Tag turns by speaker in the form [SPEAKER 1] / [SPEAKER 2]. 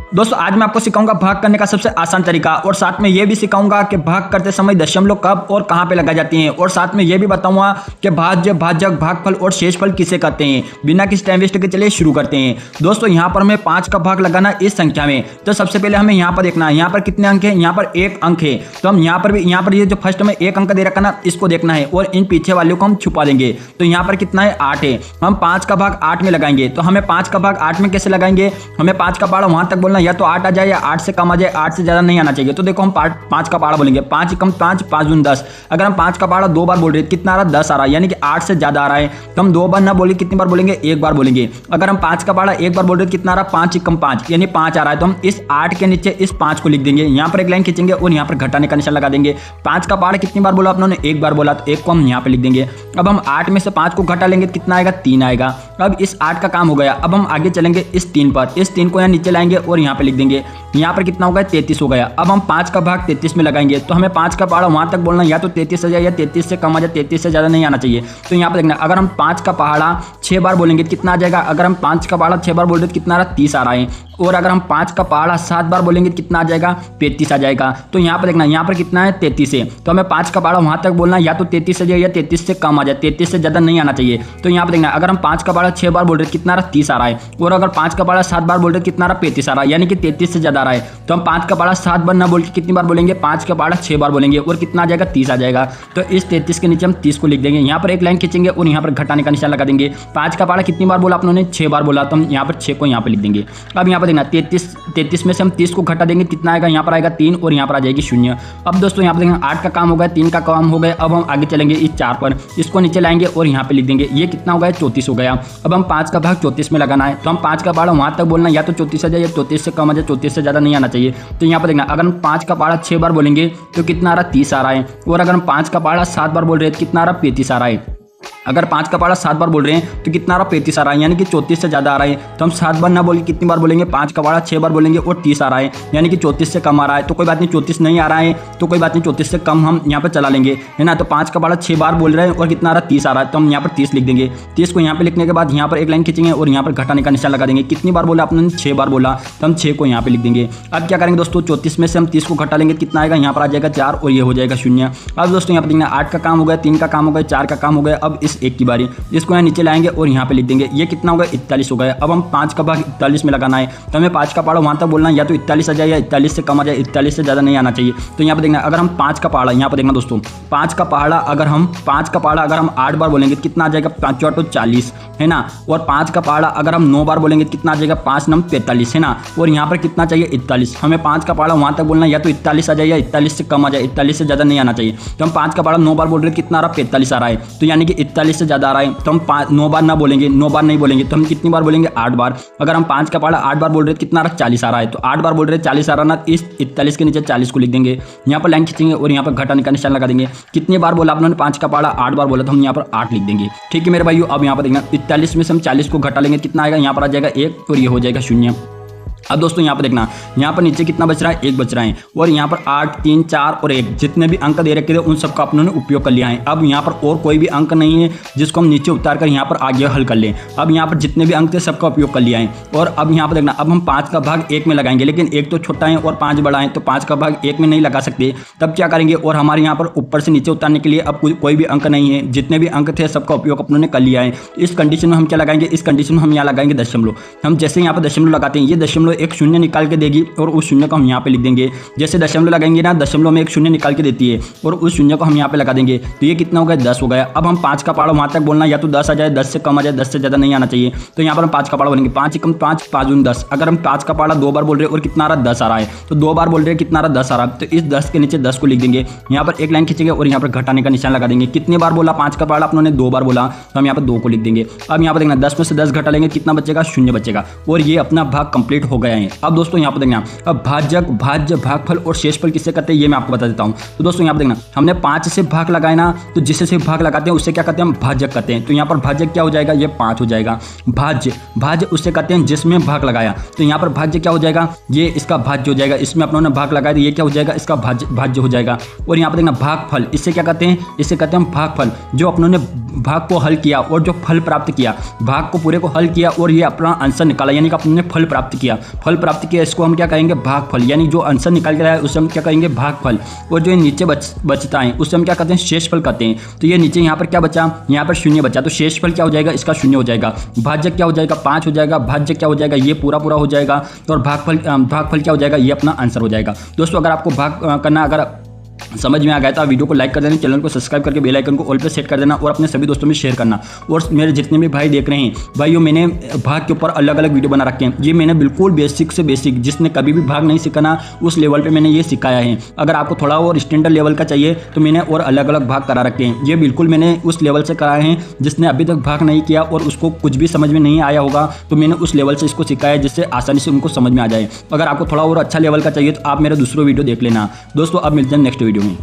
[SPEAKER 1] दोस्तों आज मैं आपको सिखाऊंगा भाग करने का सबसे आसान तरीका और साथ में ये भी सिखाऊंगा कि भाग करते समय दशमलव कब और कहां पे लगाई जाती हैं और साथ में ये भी बताऊंगा कि भाज्य, भाजक, भागफल और शेषफल किसे कहते हैं। बिना किसी टाइम वेस्ट के चलिए शुरू करते हैं। दोस्तों यहाँ पर हमें 5 का भाग लगाना इस संख्या में, तो सबसे पहले हमें यहाँ पर देखना है यहाँ पर कितने अंक है, यहाँ पर 1 अंक है। तो हम यहाँ पर ये जो फर्स्ट में 1 अंक दे रखा ना, इसको देखना है और इन पीछे वालों को हम छुपा देंगे। तो यहाँ पर कितना है 8 है, हम 5 का भाग 8 में लगाएंगे। तो हमें 5 का भाग 8 में कैसे लगाएंगे, हमें 5 का पहाड़ा वहां तक बोलना, या तो 8 आ जाए या 8 से कम आ जाए, 8 से ज्यादा नहीं आना चाहिए। तो देखो हम 5 का पहाड़ा बोलेंगे, 5 कम 5, 5 दूनी 10। अगर हम 5 का पहाड़ा 2 बार बोल रहे हैं कितना आ रहा है, 10 आ रहा है, यानी कि 8 से ज्यादा आ रहा है। तो हम 2 बार ना बोले, कितनी बार बोलेंगे, 1 बार बोलेंगे। अगर हम 5 का पहाड़ा 1 बार बोल रहे हैं कितना आ रहा है, 5 कम 5 यानी 5 आ रहा है। तो हम इस 8 के नीचे इस 5 को लिख देंगे, यहाँ पर एक लाइन खींचेंगे और यहाँ पर घटाने का निशान लगा देंगे। 5 का पहाड़ा कितनी बार बोला आपने, 1 बार बोला, तो 1 को हम यहाँ पे लिख देंगे। अब हम 8 में से 5 को घटा लेंगे, कितना आएगा, 3 आएगा। अब इस 8 का काम हो गया। अब हम आगे चलेंगे इस 3 पर, इस 3 को यहाँ नीचे लाएंगे और यहाँ पे लिख देंगे। यहाँ पर कितना होगा, 33 हो गया। अब हम 5 का भाग 33 में लगाएंगे। तो हमें 5 का पहाड़ा वहां तक बोलना, या तो 33 आ जाए या 33 से कम आ जाए, 33 से ज्यादा नहीं आना चाहिए। तो यहाँ पर देखना, अगर हम 5 का पहाड़ा 6 बार बोलेंगे कितना आ जाएगा, अगर हम 5 का पहाड़ा 6 बार बोल रहे तो कितना आ रहा है, 30 आ रहा है। और अगर हम 5 का पहाड़ा 7 बार बोलेंगे कितना आ जाएगा, 35 आ जाएगा। तो यहाँ पर देखना, यहाँ पर कितना है, 33 है। तो हमें 5 का पहाड़ा वहां तक बोलना, या तो 33 आ जाए या 33 से कम आ जाए, 33 से ज्यादा नहीं आना चाहिए। तो यहाँ पर देखना, अगर हम 5 का पहाड़ा 6 बार बोल रहे कितना आ रहा है, 30 आ रहा है। और अगर 5 का पहाड़ा 7 बार बोल रहे कितना आ रहा है, 35 आ रहा है, यानी कि 33 से ज्यादा आ रहा है। तो हम 5 का पहाड़ा 7 बार ना बोल के कितनी बार बोलेंगे, 5 का पहाड़ा 6 बार बोलेंगे और कितना आ जाएगा, 30 आ जाएगा। तो इस 33 के नीचे हम 30 को लिख देंगे, यहाँ पर एक लाइन खींचेंगे और यहाँ पर घटाने का निशान लगा देंगे। 5 का पहाड़ा कितनी बार बोला आपने, 6 बार बोला, तो हम यहाँ पर 6 को यहाँ पर लिख देंगे। अब यहाँ पर देखना, 33 में से हम 30 को घटा देंगे, कितना आएगा, यहाँ पर आएगा 3 और यहाँ पर आ जाएगी 0। अब दोस्तों यहाँ पर देखना, 8 का काम हो गया, 3 का काम हो गया। अब हम आगे चलेंगे इस 4 पर, इसको नीचे लाएंगे और यहाँ पे लिख देंगे। ये कितना हो गया, 34 हो गया। अब हम 5 का भाग 34 में लगाना है। तो हम 5 का पहाड़ा वहां तक बोलना, या तो 34 आ जाए या 34 से कम आ जाए, 34 से ज्यादा नहीं आना चाहिए। तो यहाँ पर देखना, अगर हम 5 का पहाड़ा 6 बार बोलेंगे तो कितना आ रहा है, 30 आ रहा है। और अगर हम 5 का पहाड़ा 7 बार बोल रहे हैं तो कितना आ रहा है, 35 आ रहा है। अगर 5 का पहाड़ा 7 बार बोल रहे हैं तो कितना आ रहा है, 35 आ रहा है, यानी कि 34 से ज्यादा आ रहा है। तो हम 7 बार ना बोल कितनी बार बोलेंगे, 5 का पहाड़ा 6 बार बोलेंगे और 30 आ रहा है, यानी कि 34 से कम आ रहा है। तो कोई बात नहीं, 34 नहीं आ रहा है तो कोई बात नहीं, 34 से कम हम यहाँ पर चला लेंगे, है ना। तो 5 का पहाड़ा 6 बार बोल रहे हैं और कितना आ रहा है, 30 आ रहा है। तो हम यहाँ पर 30 लिख देंगे। 30 को यहाँ पे लिखने के बाद यहाँ पर एक लाइन खींचेंगे और यहाँ पर घटाने का निशान लगा देंगे। कितनी बार बोला आपने, 6 बार बोला, तो हम 6 को यहाँ पे लिख देंगे। अब क्या करेंगे दोस्तों, 34 में से हम 30 को घटा लेंगे, कितना आएगा, यहाँ पर आ जाएगा 4 और ये हो जाएगा 0। अब दोस्तों यहाँ पर देखना, 8 का काम हो गया, 3 का काम हो गया, 4 का काम हो गया। अब इस 1 की बारी, इसको यहाँ नीचे लाएंगे और यहाँ पे लिख देंगे। ये कितना होगा, 41 हो गया। अब हम 5 का भाग 41 में लगाना है। तो हमें 5 का पहाड़ा वहां तक बोलना, या तो 41 आ जाए या 41 से कम आ जाए, 41 से ज्यादा नहीं आना चाहिए। तो यहाँ पे देखना, अगर हम 5 का पहाड़ा, यहाँ पे देखना दोस्तों, 5 का पहाड़ा अगर हम 8 बार बोलेंगे तो कितना आ जाएगा, 5 4 40, है ना। और 5 का पहाड़ा अगर हम 9 बार बोलेंगे कितना आ जाएगा, 5 9 43, है ना। और यहाँ पर कितना चाहिए, 41। हमें 5 का पहाड़ा वहां तक बोलना, या तो 41 आ जाए या 41 से कम आ जाए, 41 से ज्यादा नहीं आना चाहिए। तो हम 5 का पहाड़ा 9 बार बोल रहे हैं, कितना आ रहा है, 45 आ रहा है। तो यानी कि 41 से ज्यादा आ रहा है। तो हम 9 बार ना बोलेंगे, 9 बार नहीं बोलेंगे, तो हम कितनी बार बोलेंगे, 8 बार। अगर हम 5 का पहाड़ा 8 बार बोल रहे हैं कितना आ रहा है, 40 आ रहा है। तो 8 बार बोल रहे हैं, 40 आ रहा ना, इस 41 के नीचे 40 को लिख देंगे। यहाँ पर लाइन खींचेंगे और यहाँ पर घटाने का निशान लगा देंगे। कितनी बार बोला आपने, 5 का पहाड़ा 8 बार बोला, तो हम यहाँ पर 8 लिख देंगे। ठीक है मेरे भाइयों। अब यहाँ पर देखना, 41 में से हम 40 को घटा लेंगे, कितना आएगा, यहाँ पर आ जाएगा 1 और ये हो जाएगा 0। अब दोस्तों यहाँ पर देखना, यहाँ पर नीचे कितना बच रहा है, 1 बच रहा है। और यहाँ पर 8 3 4 और 1 जितने भी अंक दे रखे थे उन सबका अपनों ने उपयोग कर लिया है। अब यहाँ पर और कोई भी अंक नहीं है जिसको हम नीचे उतार कर यहाँ पर आगे हल कर लें। अब यहाँ पर जितने भी अंक थे सबका उपयोग कर लिया है। और अब यहाँ पर देखना, अब हम 5 का भाग 1 में लगाएंगे, लेकिन 1 तो छोटा है और 5 बड़ा है, तो 5 का भाग 1 में नहीं लगा सकते। तब क्या करेंगे, और हमारे यहाँ पर ऊपर से नीचे उतारने के लिए अब कोई भी अंक नहीं है, जितने भी अंक थे सबका उपयोग अपनों ने कर लिया है। इस कंडीशन में हम क्या लगाएंगे, इस कंडीशन में हम यहाँ लगाएंगे दशमलव। हम जैसे यहाँ पर दशमलव लगाते हैं, ये दशमलव एक शून्य निकाल के देगी और उस शून्य को हम यहाँ पे लिख देंगे। जैसे दशमलव लगाएंगे ना, दशमलव में एक शून्य निकाल के देती है और उस शून्य को हम यहाँ पे लगा देंगे। तो ये कितना हो गया, 10 हो गया। अब हम 5 का पहाड़ा वहां तक बोलना, या तो 10 आ जाए, 10 से कम आ जाए, 10 से ज्यादा नहीं आना चाहिए। तो यहाँ पर हम 5 का पहाड़ा बोलेंगे, 5 कम 5 5 दूनी 10। अगर हम 5 का पहाड़ा 2 बार बोल रहे हैं और कितना आ रहा है, 10 आ रहा है, तो 2 बार बोल रहे हैं कितना आ रहा है, 10 आ रहा है। तो इस 10 के नीचे 10 को लिख देंगे। यहाँ पर एक लाइन खींचेंगे और यहाँ पर घटाने का निशान लगा देंगे। कितनी बार बोला, 5 का पहाड़ा अपनों 2 बार बोला, तो हम यहाँ पर 2 को लिख देंगे। अब यहाँ पर देखना, 10 में से 10 घटा लेंगे, कितना बचेगा, 0 बचेगा। और ये अपना भाग कंप्लीट हो गया है। अब दोस्तों यहाँ पर देखना, अब भाजक, भाज्य, भागफल और शेषफल किससे करते हैं ये मैं आपको बता देता हूँ। तो दोस्तों यहाँ पर देखना, हमने 5 से भाग लगाए ना, तो जिससे से भाग लगाते हैं उससे क्या करते हैं, हम भाजक करते हैं। तो यहाँ पर भाजक क्या हो जाएगा, ये 5 हो जाएगा। भाज्य, भाज्य उससे करते हैं जिसमें भाग लगाया, तो यहाँ पर भाज्य क्या हो जाएगा, ये इसका भाज्य हो जाएगा। इसमें अपनों ने भाग लगाया तो ये क्या हो जाएगा, इसका भाज्य हो जाएगा। और यहाँ पर देखना, भागफल, इससे क्या करते हैं, इससे करते हैं हम भागफल, जो अपनों ने भाग को हल किया और जो फल प्राप्त किया, भाग को पूरे को हल किया और ये अपना आंसर निकाला, यानी कि अपने फल प्राप्त किया, फल प्राप्त किया, इसको हम क्या कहेंगे, भागफल। यानी जो आंसर निकल के आया है उससे हम क्या कहेंगे, भागफल। और जो नीचे बचता है उससे हम क्या कहते हैं, शेषफल कहते हैं। तो ये नीचे यहाँ पर क्या बचा, यहाँ पर शून्य बचा, तो शेषफल क्या हो जाएगा, इसका शून्य हो जाएगा। भाज्य क्या हो जाएगा, 5 हो जाएगा। भाज्य क्या हो जाएगा, ये पूरा पूरा हो जाएगा। और भागफल क्या हो जाएगा, ये अपना आंसर हो जाएगा। दोस्तों अगर आपको भाग करना अगर समझ में आ गया तो आप वीडियो को लाइक कर देना, चैनल को सब्सक्राइब करके बेल आइकन को ऑल पे सेट कर देना और अपने सभी दोस्तों में शेयर करना। और मेरे जितने भी भाई देख रहे हैं भाइयों, मैंने भाग के ऊपर अलग अलग वीडियो बना रखे हैं। ये मैंने बिल्कुल बेसिक से बेसिक, जिसने कभी भी भाग नहीं सीखा ना, उस लेवल पे मैंने ये सिखाया है। अगर आपको थोड़ा और स्टैंडर्ड लेवल का चाहिए तो मैंने और अलग अलग भाग करा रखे हैं। ये बिल्कुल मैंने उस लेवल से कराए हैं जिसने अभी तक भाग नहीं किया और उसको कुछ भी समझ में नहीं आया होगा, तो मैंने उस लेवल से इसको सिखाया जिससे आसानी से उनको समझ में आ जाए। अगर आपको थोड़ा और अच्छा लेवल का चाहिए तो आप मेरा दूसरा वीडियो देख लेना। दोस्तों अब मिलते हैं नेक्स्ट वीडियो में।